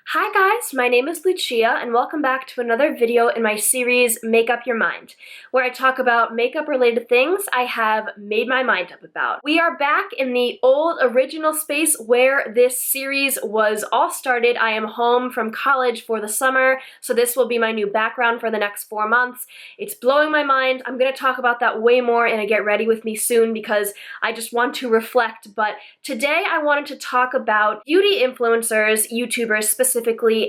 Hi guys, my name is Lucia and welcome back to another video in my series Make Up Your Mind, where I talk about makeup related things I have made my mind up about. We are back in the old original space where this series was all started. I am home from college for the summer, so this will be my new background for the next 4 months. It's blowing my mind. I'm going to talk about that way more in a Get Ready With Me soon because I just want to reflect, but today I wanted to talk about beauty influencers, YouTubers specifically,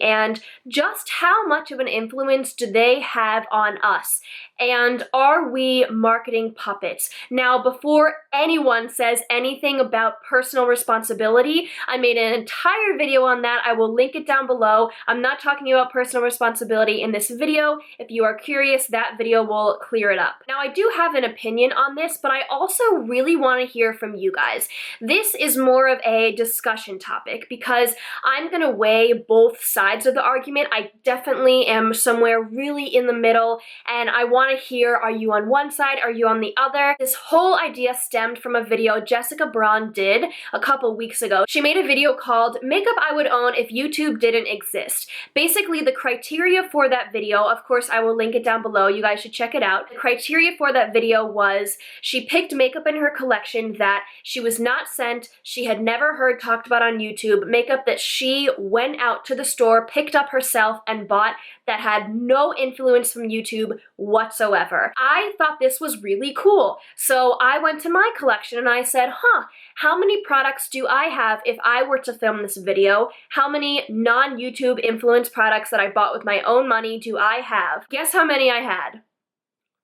and just how much of an influence do they have on us? And are we marketing puppets? Now, before anyone says anything about personal responsibility, I made an entire video on that. I will link it down below. I'm not talking about personal responsibility in this video. If you are curious, that video will clear it up. Now, I do have an opinion on this, but I also really want to hear from you guys. This is more of a discussion topic because I'm going to weigh both sides of the argument. I definitely am somewhere really in the middle, and I want to hear, are you on one side, are you on the other? This whole idea stemmed from a video Jessica Braun did a couple weeks ago. She made a video called Makeup I Would Own If YouTube Didn't Exist. Basically, the criteria for that video, of course I will link it down below, you guys should check it out. The criteria for that video was she picked makeup in her collection that she was not sent, she had never heard talked about on YouTube, makeup that she went out to the store, picked up herself, and bought that had no influence from YouTube whatsoever. I thought this was really cool. So I went to my collection and I said, how many products do I have if I were to film this video? How many non-YouTube influence products that I bought with my own money do I have? Guess how many I had?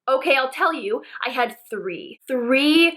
Okay, I'll tell you, I had three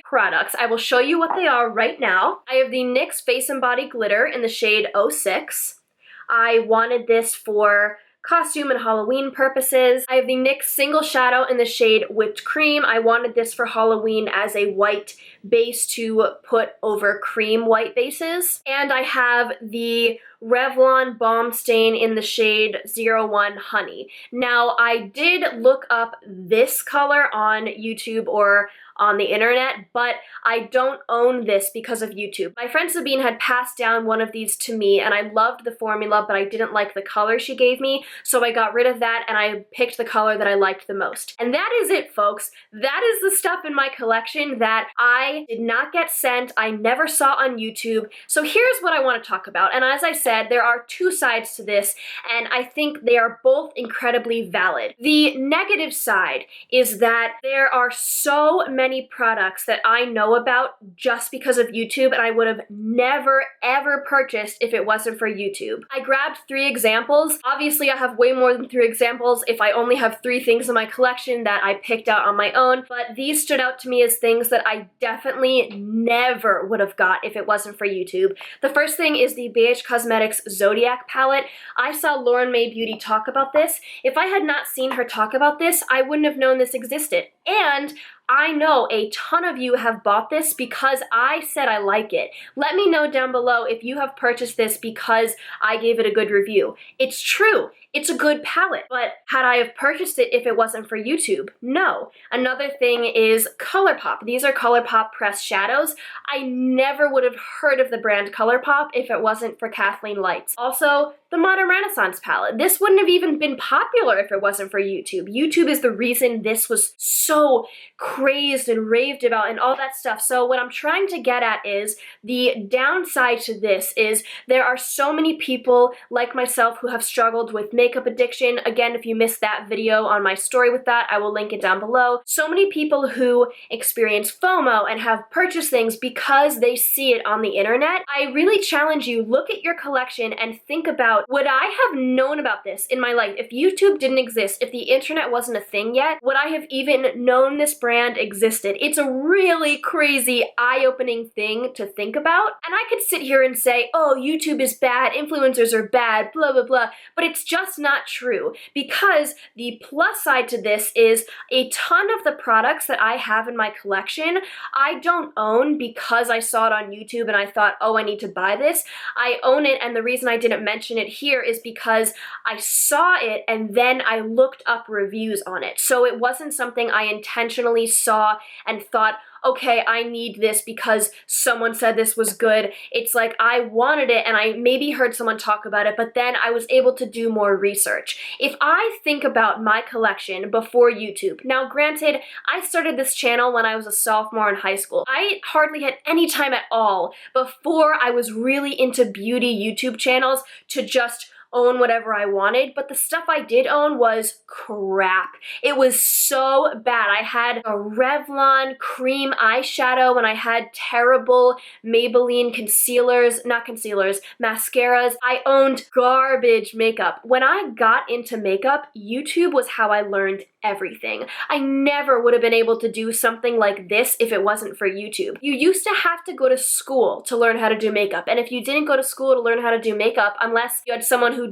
products. I will show you what they are right now. I have the NYX Face and Body Glitter in the shade 06. I wanted this for costume and Halloween purposes. I have the NYX Single Shadow in the shade Whipped Cream. I wanted this for Halloween as a white base to put over cream white bases. And I have the Revlon Balm Stain in the shade 01 Honey. Now, I did look up this color on YouTube or on the internet, but I don't own this because of YouTube. My friend Sabine had passed down one of these to me and I loved the formula, but I didn't like the color she gave me, so I got rid of that and I picked the color that I liked the most. And that is it, folks. That is the stuff in my collection that I did not get sent, I never saw on YouTube. So here's what I want to talk about, and as I said, there are two sides to this, and I think they are both incredibly valid. The negative side is that there are so many products that I know about just because of YouTube, and I would have never ever purchased if it wasn't for YouTube. I grabbed 3 examples. Obviously, I have way more than 3 examples if I only have 3 things in my collection that I picked out on my own, but these stood out to me as things that I definitely never would have got if it wasn't for YouTube. The first thing is the BH Cosmetics Zodiac palette. I saw Lauren May Beauty talk about this. If I had not seen her talk about this, I wouldn't have known this existed. And I know a ton of you have bought this because I said I like it. Let me know down below if you have purchased this because I gave it a good review. It's true. It's a good palette, but had I have purchased it if it wasn't for YouTube? No. Another thing is ColourPop. These are ColourPop pressed shadows. I never would have heard of the brand ColourPop if it wasn't for Kathleen Lights. Also, the Modern Renaissance palette. This wouldn't have even been popular if it wasn't for YouTube. YouTube is the reason this was so crazed and raved about and all that stuff. So what I'm trying to get at is the downside to this is there are so many people like myself who have struggled with makeup addiction. Again, if you missed that video on my story with that, I will link it down below. So many people who experience FOMO and have purchased things because they see it on the internet. I really challenge you, look at your collection and think about, would I have known about this in my life if YouTube didn't exist, if the internet wasn't a thing yet? Would I have even known this brand existed? It's a really crazy, eye-opening thing to think about. And I could sit here and say, oh, YouTube is bad, influencers are bad, blah, blah, blah, but it's just not true, because the plus side to this is a ton of the products that I have in my collection, I don't own because I saw it on YouTube and I thought, oh, I need to buy this. I own it, and the reason I didn't mention it here is because I saw it and then I looked up reviews on it. So it wasn't something I intentionally saw and thought, okay, I need this because someone said this was good. It's like I wanted it and I maybe heard someone talk about it, but then I was able to do more research. If I think about my collection before YouTube, now granted, I started this channel when I was a sophomore in high school. I hardly had any time at all before I was really into beauty YouTube channels to just own whatever I wanted, but the stuff I did own was crap. It was so bad. I had a Revlon cream eyeshadow and I had terrible Maybelline mascaras. I owned garbage makeup. When I got into makeup, YouTube was how I learned everything. I never would have been able to do something like this if it wasn't for YouTube. You used to have to go to school to learn how to do makeup, and if you didn't go to school to learn how to do makeup, unless you had someone who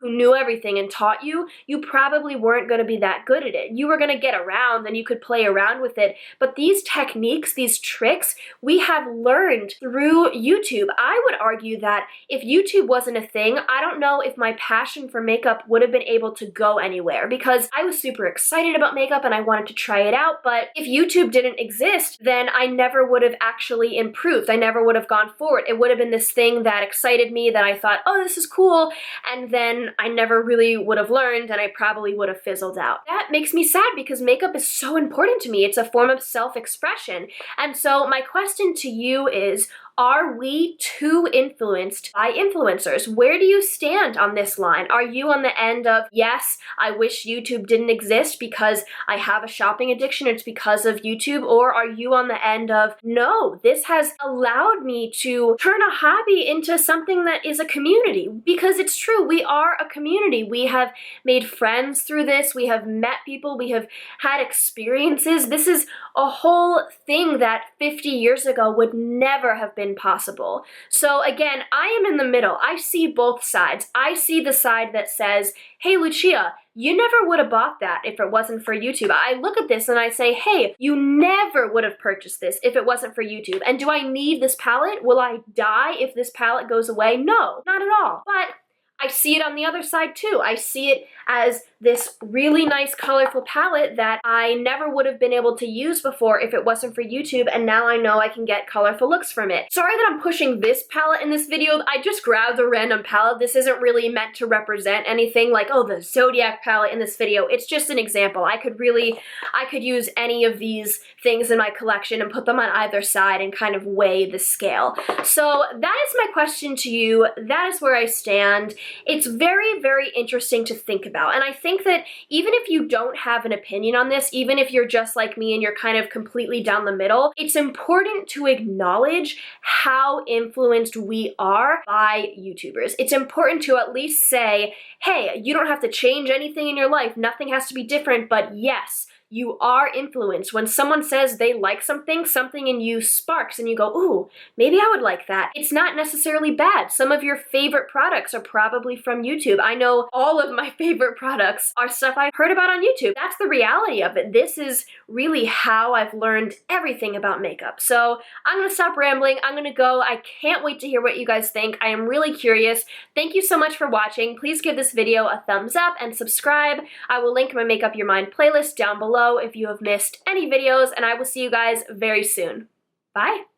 knew everything and taught you, you probably weren't going to be that good at it. You were going to get around and you could play around with it, but these techniques, these tricks, we have learned through YouTube. I would argue that if YouTube wasn't a thing, I don't know if my passion for makeup would have been able to go anywhere, because I was super excited about makeup and I wanted to try it out, but if YouTube didn't exist, then I never would have actually improved. I never would have gone forward. It would have been this thing that excited me that I thought, oh, this is cool, and then I never really would have learned and I probably would have fizzled out. That makes me sad because makeup is so important to me. It's a form of self-expression. And so my question to you is, are we too influenced by influencers? Where do you stand on this line? Are you on the end of, yes, I wish YouTube didn't exist because I have a shopping addiction, it's because of YouTube? Or are you on the end of, no, this has allowed me to turn a hobby into something that is a community? Because it's true, we are a community. We have made friends through this, we have met people, we have had experiences. This is a whole thing that 50 years ago would never have been possible. So again, I am in the middle. I see both sides. I see the side that says, hey Lucia, you never would have bought that if it wasn't for YouTube. I look at this and I say, hey, you never would have purchased this if it wasn't for YouTube. And do I need this palette? Will I die if this palette goes away? No, not at all. But I see it on the other side too. I see it as this really nice colorful palette that I never would have been able to use before if it wasn't for YouTube, and now I know I can get colorful looks from it. Sorry that I'm pushing this palette in this video. I just grabbed a random palette. This isn't really meant to represent anything like, oh, the Zodiac palette in this video. It's just an example. I could use any of these things in my collection and put them on either side and kind of weigh the scale. So that is my question to you. That is where I stand. It's very, very interesting to think about. And I think that even if you don't have an opinion on this, even if you're just like me and you're kind of completely down the middle, it's important to acknowledge how influenced we are by YouTubers. It's important to at least say, hey, you don't have to change anything in your life. Nothing has to be different, but yes, you are influenced. When someone says they like something, something in you sparks and you go, ooh, maybe I would like that. It's not necessarily bad. Some of your favorite products are probably from YouTube. I know all of my favorite products are stuff I heard about on YouTube. That's the reality of it. This is really how I've learned everything about makeup. So I'm gonna stop rambling. I'm gonna go. I can't wait to hear what you guys think. I am really curious. Thank you so much for watching. Please give this video a thumbs up and subscribe. I will link my Make Up Your Mind playlist down below if you have missed any videos, and I will see you guys very soon. Bye!